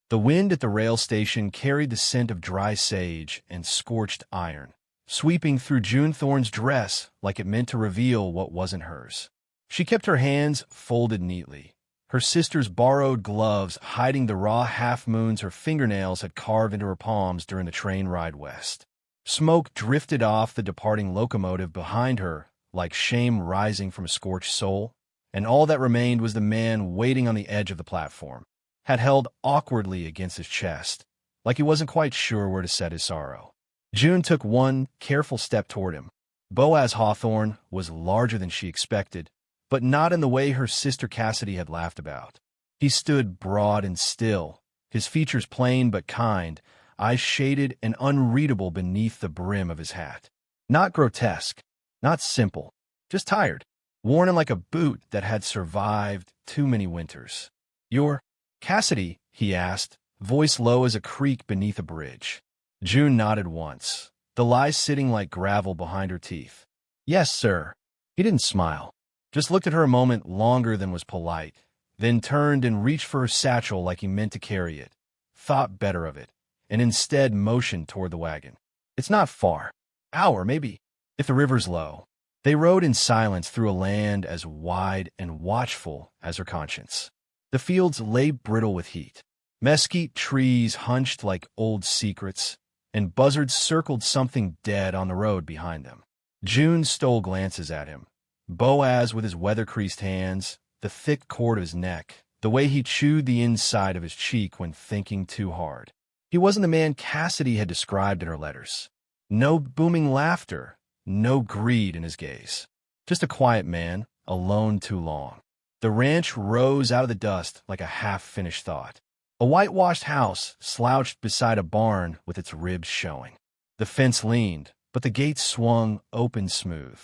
The wind at the rail station carried the scent of dry sage and scorched iron, sweeping through June Thorne's dress like it meant to reveal what wasn't hers. She kept her hands folded neatly, her sister's borrowed gloves hiding the raw half-moons her fingernails had carved into her palms during the train ride west. Smoke drifted off the departing locomotive behind her like shame rising from a scorched soul, and all that remained was the man waiting on the edge of the platform, had held awkwardly against his chest, like he wasn't quite sure where to set his sorrow. June took one careful step toward him. Boaz Hawthorne was larger than she expected, but not in the way her sister Cassidy had laughed about. He stood broad and still, his features plain but kind, eyes shaded and unreadable beneath the brim of his hat. Not grotesque, not simple, just tired, worn in like a boot that had survived too many winters. "You're Cassidy?" he asked, voice low as a creak beneath a bridge. June nodded once, the lies sitting like gravel behind her teeth. "Yes, sir." He didn't smile, just looked at her a moment longer than was polite, then turned and reached for her satchel like he meant to carry it, thought better of it, and instead motioned toward the wagon. "It's not far. Hour, maybe, if the river's low." They rode in silence through a land as wide and watchful as her conscience. The fields lay brittle with heat. Mesquite trees hunched like old secrets, and buzzards circled something dead on the road behind them. June stole glances at him. Boaz with his weather-creased hands, the thick cord of his neck, the way he chewed the inside of his cheek when thinking too hard. He wasn't the man Cassidy had described in her letters. No booming laughter, no greed in his gaze. Just a quiet man, alone too long. The ranch rose out of the dust like a half-finished thought. A whitewashed house slouched beside a barn with its ribs showing. The fence leaned, but the gate swung open smooth.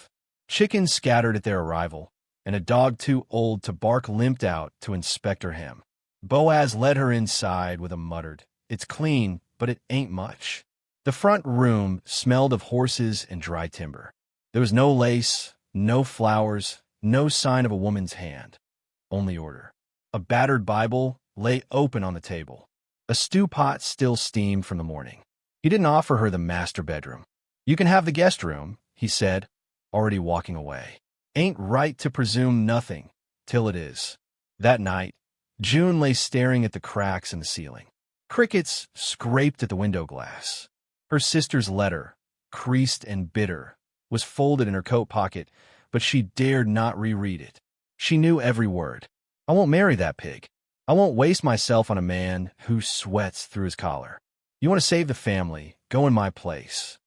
Chickens scattered at their arrival, and a dog too old to bark limped out to inspect her hem. Boaz led her inside with a muttered, "It's clean, but it ain't much." The front room smelled of horses and dry timber. There was no lace, no flowers, no sign of a woman's hand. Only order. A battered Bible lay open on the table. A stew pot still steamed from the morning. He didn't offer her the master bedroom. "You can have the guest room," he said, already walking away. "Ain't right to presume nothing, till it is." That night, June lay staring at the cracks in the ceiling. Crickets scraped at the window glass. Her sister's letter, creased and bitter, was folded in her coat pocket, but she dared not reread it. She knew every word. "I won't marry that pig. I won't waste myself on a man who sweats through his collar. You want to save the family, go in my place."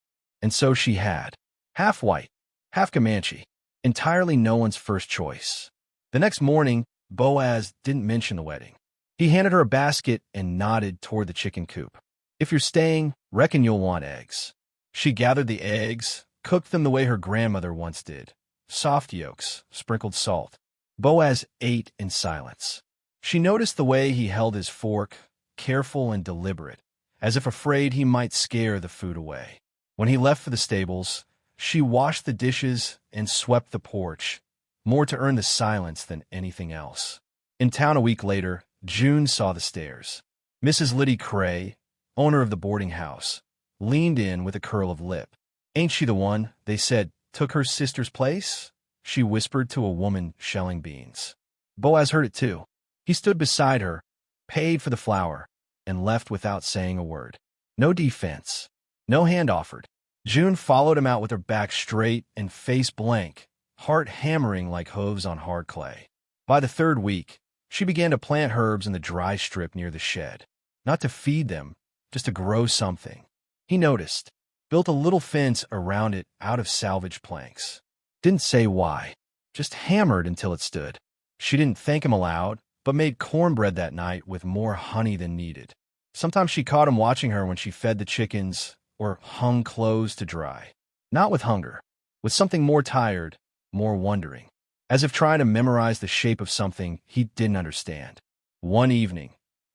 And so she had. Half white, half Comanche, entirely no one's first choice. The next morning, Boaz didn't mention the wedding. He handed her a basket and nodded toward the chicken coop. "If you're staying, reckon you'll want eggs." She gathered the eggs, cooked them the way her grandmother once did. Soft yolks, sprinkled salt. Boaz ate in silence. She noticed the way he held his fork, careful and deliberate, as if afraid he might scare the food away. When he left for the stables, she washed the dishes and swept the porch, more to earn the silence than anything else. In town a week later, June saw the stairs. Mrs. Liddy Cray, owner of the boarding house, leaned in with a curl of lip. "Ain't she the one," they said, "took her sister's place?" she whispered to a woman shelling beans. Boaz heard it too. He stood beside her, paid for the flour, and left without saying a word. No defense, no hand offered. June followed him out with her back straight and face blank, heart hammering like hooves on hard clay. By the third week, she began to plant herbs in the dry strip near the shed. Not to feed them, just to grow something. He noticed, built a little fence around it out of salvaged planks. Didn't say why, just hammered until it stood. She didn't thank him aloud, but made cornbread that night with more honey than needed. Sometimes she caught him watching her when she fed the chickens or hung clothes to dry. Not with hunger, with something more tired, more wondering, as if trying to memorize the shape of something he didn't understand. One evening,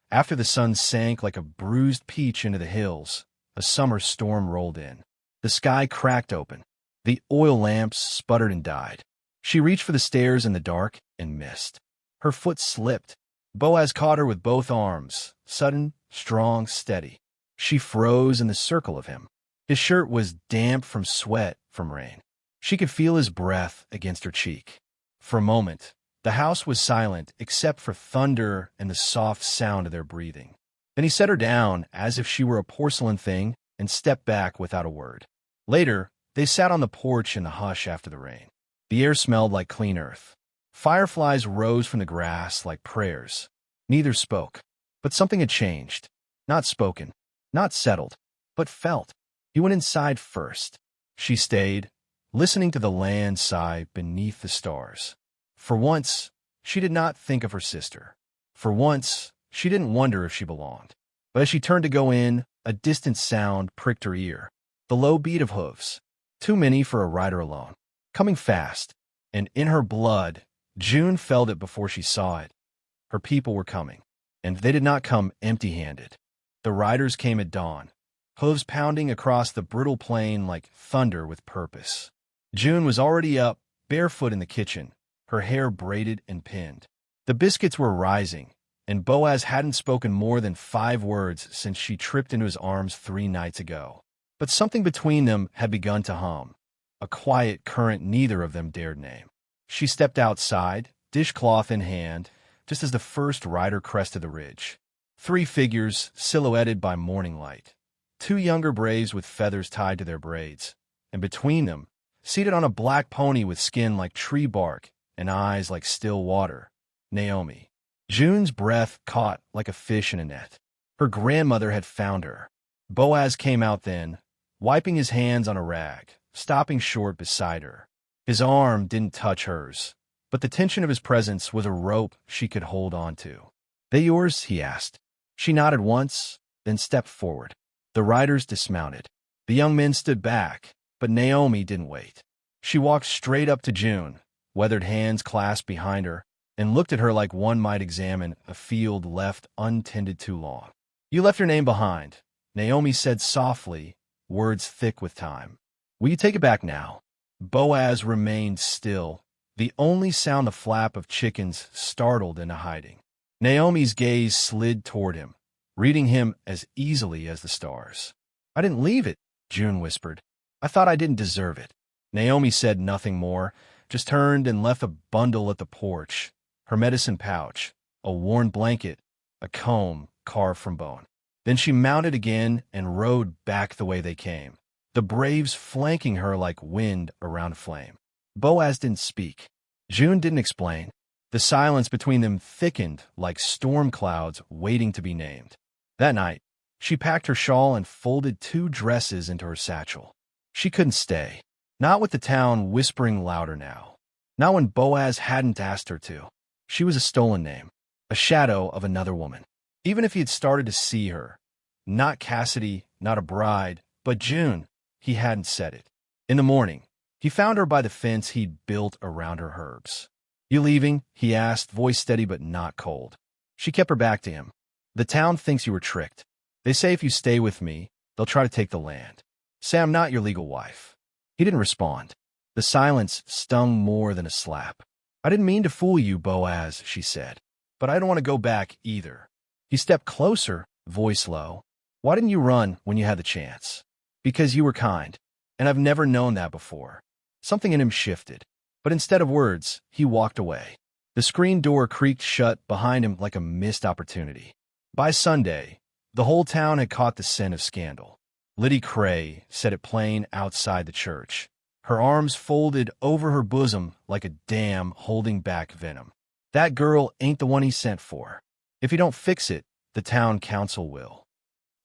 after the sun sank like a bruised peach into the hills, a summer storm rolled in. The sky cracked open. The oil lamps sputtered and died. She reached for the stairs in the dark and missed. Her foot slipped. Boaz caught her with both arms, sudden, strong, steady. She froze in the circle of him. His shirt was damp from sweat from rain. She could feel his breath against her cheek. For a moment, the house was silent except for thunder and the soft sound of their breathing. Then he set her down as if she were a porcelain thing and stepped back without a word. Later, they sat on the porch in the hush after the rain. The air smelled like clean earth. Fireflies rose from the grass like prayers. Neither spoke. But something had changed. Not spoken, not settled, but felt. He went inside first. She stayed, listening to the land sigh beneath the stars. For once, she did not think of her sister. For once, she didn't wonder if she belonged. But as she turned to go in, a distant sound pricked her ear. The low beat of hooves. Too many for a rider alone. Coming fast. And in her blood, June felt it before she saw it. Her people were coming. And they did not come empty-handed. The riders came at dawn, hooves pounding across the brittle plain like thunder with purpose. June was already up, barefoot in the kitchen, her hair braided and pinned. The biscuits were rising, and Boaz hadn't spoken more than 5 words since she tripped into his arms 3 nights ago. But something between them had begun to hum, a quiet current neither of them dared name. She stepped outside, dishcloth in hand, just as the first rider crested the ridge. 3 figures silhouetted by morning light. 2 younger braves with feathers tied to their braids, and between them, seated on a black pony with skin like tree bark and eyes like still water, Naomi. June's breath caught like a fish in a net. Her grandmother had found her. Boaz came out then, wiping his hands on a rag, stopping short beside her. His arm didn't touch hers, but the tension of his presence was a rope she could hold on to. "They yours?" he asked. She nodded once, then stepped forward. The riders dismounted. The young men stood back, but Naomi didn't wait. She walked straight up to June, weathered hands clasped behind her, and looked at her like one might examine a field left untended too long. "You left your name behind," Naomi said softly, words thick with time. "Will you take it back now?" Boaz remained still, the only sound the flap of chickens startled into hiding. Naomi's gaze slid toward him, reading him as easily as the stars. "I didn't leave it," June whispered. "I thought I didn't deserve it." Naomi said nothing more, just turned and left a bundle at the porch, her medicine pouch, a worn blanket, a comb carved from bone. Then she mounted again and rode back the way they came, the braves flanking her like wind around a flame. Boaz didn't speak. June didn't explain. The silence between them thickened like storm clouds waiting to be named. That night, she packed her shawl and folded 2 dresses into her satchel. She couldn't stay. Not with the town whispering louder now. Not when Boaz hadn't asked her to. She was a stolen name, a shadow of another woman. Even if he had started to see her, not Cassidy, not a bride, but June, he hadn't said it. In the morning, he found her by the fence he'd built around her herbs. "You leaving?" he asked, voice steady but not cold. She kept her back to him. "The town thinks you were tricked. They say if you stay with me, they'll try to take the land. Say I'm not your legal wife." He didn't respond. The silence stung more than a slap. "I didn't mean to fool you, Boaz," she said. "But I don't want to go back either." He stepped closer, voice low. "Why didn't you run when you had the chance?" "Because you were kind, and I've never known that before." Something in him shifted. But instead of words, he walked away. The screen door creaked shut behind him like a missed opportunity. By Sunday, the whole town had caught the scent of scandal. Liddy Cray said it plain outside the church, her arms folded over her bosom like a dam holding back venom. "That girl ain't the one he sent for. If you don't fix it, the town council will."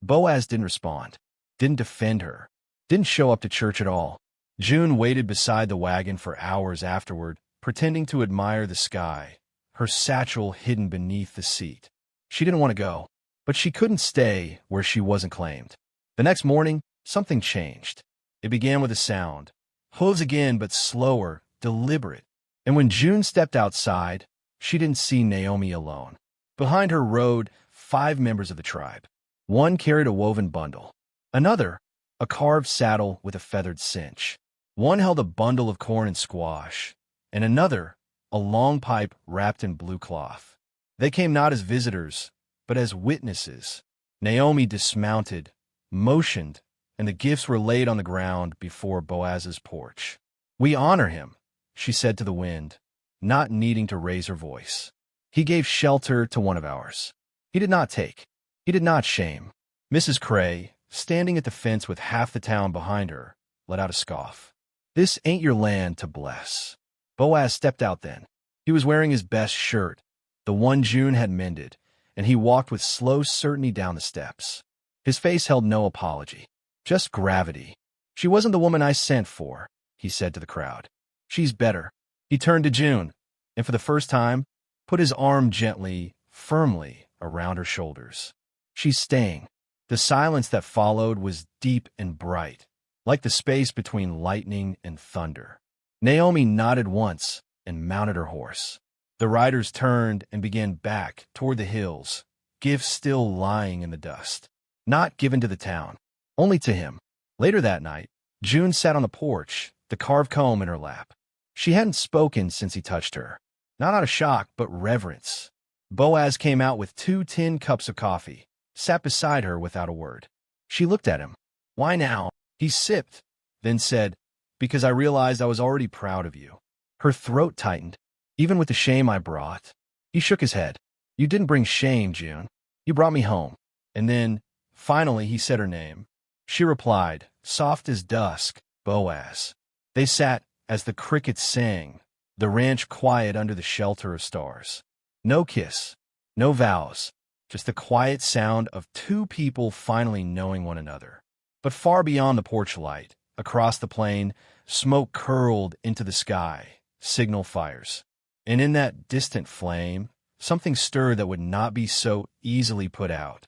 Boaz didn't respond, didn't defend her, didn't show up to church at all. June waited beside the wagon for hours afterward, pretending to admire the sky, her satchel hidden beneath the seat. She didn't want to go, but she couldn't stay where she wasn't claimed. The next morning, something changed. It began with a sound. Hooves again, but slower, deliberate. And when June stepped outside, she didn't see Naomi alone. Behind her rode 5 members of the tribe. One carried a woven bundle. Another, a carved saddle with a feathered cinch. One held a bundle of corn and squash, and another, a long pipe wrapped in blue cloth. They came not as visitors, but as witnesses. Naomi dismounted, motioned, and the gifts were laid on the ground before Boaz's porch. "We honor him," she said to the wind, not needing to raise her voice. "He gave shelter to one of ours. He did not take. He did not shame." Mrs. Cray, standing at the fence with half the town behind her, let out a scoff. "This ain't your land to bless." Boaz stepped out then. He was wearing his best shirt, the one June had mended, and he walked with slow certainty down the steps. His face held no apology, just gravity. "She wasn't the woman I sent for," he said to the crowd. "She's better." He turned to June, and for the first time, put his arm gently, firmly around her shoulders. "She's staying." The silence that followed was deep and bright, like the space between lightning and thunder. Naomi nodded once and mounted her horse. The riders turned and began back toward the hills, gifts still lying in the dust. Not given to the town, only to him. Later that night, June sat on the porch, the carved comb in her lap. She hadn't spoken since he touched her, not out of shock, but reverence. Boaz came out with 2 tin cups of coffee, sat beside her without a word. She looked at him. "Why now?" He sipped, then said, "Because I realized I was already proud of you." Her throat tightened, even with the shame I brought. He shook his head. "You didn't bring shame, June. You brought me home." And then, finally, he said her name. She replied, soft as dusk, "Boaz." They sat as the crickets sang, the ranch quiet under the shelter of stars. No kiss, no vows, just the quiet sound of 2 people finally knowing one another. But far beyond the porch light, across the plain, smoke curled into the sky, signal fires. And in that distant flame, something stirred that would not be so easily put out.